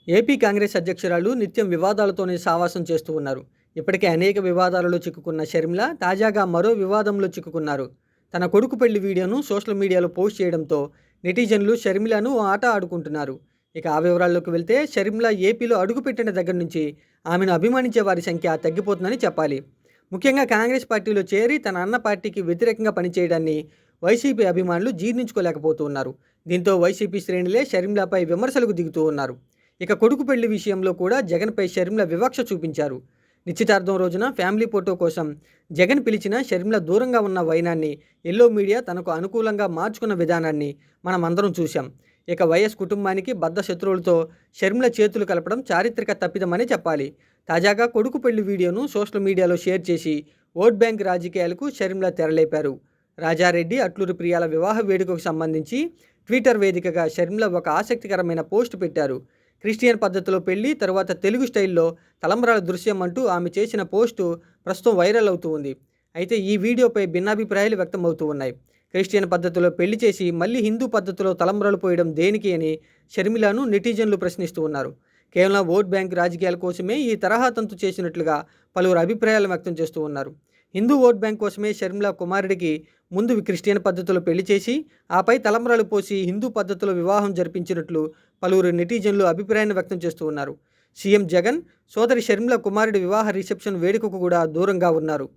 AP Congress అధ్యక్షురాలు నిత్యం వివాదాలతోనే సావాసం చేస్తూ ఉన్నారు. ఇప్పటికే అనేక వివాదాలలో చిక్కుకున్న షర్మిల తాజాగా మరో వివాదంలో చిక్కుకున్నారు. తన కొడుకు పెళ్లి వీడియోను సోషల్ మీడియాలో పోస్ట్ చేయడంతో నెటిజన్లు షర్మిలను ఓ ఆట ఆడుకుంటున్నారు. ఇక ఆ వివరాల్లోకి వెళ్తే షర్మిల ఏపీలో అడుగుపెట్టిన దగ్గర నుంచి ఆమెను అభిమానించే వారి సంఖ్య తగ్గిపోతుందని చెప్పాలి. ముఖ్యంగా కాంగ్రెస్ పార్టీలో చేరి తన అన్న పార్టీకి వ్యతిరేకంగా పనిచేయడాన్ని వైసీపీ అభిమానులు జీర్ణించుకోలేకపోతూ ఉన్నారు. దీంతో వైసీపీ శ్రేణులే షర్మిలపై విమర్శలకు దిగుతూ ఉన్నారు. ఇక కొడుకు పెళ్లి విషయంలో కూడా జగన్పై షర్మిల వివక్ష చూపించారు. నిశ్చితార్థం రోజున ఫ్యామిలీ ఫోటో కోసం జగన్ పిలిచిన షర్మిల దూరంగా ఉన్న వైనాన్ని ఎల్లో మీడియా తనకు అనుకూలంగా మార్చుకున్న విధానాన్ని మనం అందరం చూశాం. ఇక వైఎస్ కుటుంబానికి బద్ధ శత్రువులతో షర్మిల చేతులు కలపడం చారిత్రక తప్పిదమని చెప్పాలి. తాజాగా కొడుకు పెళ్లి వీడియోను సోషల్ మీడియాలో షేర్ చేసి ఓట్ బ్యాంక్ రాజకీయాలకు షర్మిల తెరలేపారు. రాజారెడ్డి, అట్లూరి ప్రియాల వివాహ వేడుకకు సంబంధించి ట్విట్టర్ వేదికగా షర్మిల ఒక ఆసక్తికరమైన పోస్ట్ పెట్టారు. క్రిస్టియన్ పద్ధతిలో పెళ్లి, తరువాత తెలుగు స్టైల్లో తలంబ్రాల దృశ్యం అంటూ ఆమె చేసిన పోస్టు ప్రస్తుతం వైరల్ అవుతూ ఉంది. అయితే ఈ వీడియోపై భిన్నాభిప్రాయాలు వ్యక్తమవుతూ ఉన్నాయి. క్రిస్టియన్ పద్ధతిలో పెళ్లి చేసి మళ్ళీ హిందూ పద్ధతిలో తలంబ్రాలు పోయడం దేనికి అని షర్మిలను నెటిజన్లు ప్రశ్నిస్తూ ఉన్నారు. కేవలం ఓట్ బ్యాంక్ రాజకీయాల కోసమే ఈ తరహా తంతు చేసినట్లుగా పలువురు అభిప్రాయాలు వ్యక్తం చేస్తూ ఉన్నారు. హిందూ ఓట్ బ్యాంక్ కోసమే షర్మిల కుమారుడికి ముందు క్రిస్టియన్ పద్ధతిలో పెళ్లి చేసి ఆపై తలంబ్రాలు పోసి హిందూ పద్ధతిలో వివాహం జరిపించినట్లు పలువురు నెటిజన్లు అభిప్రాయాన్ని వ్యక్తం చేస్తూ ఉన్నారు. సీఎం జగన్ సోదరి షర్మిల కుమారుడి వివాహ రిసెప్షన్ వేడుకకు కూడా దూరంగా ఉన్నారు.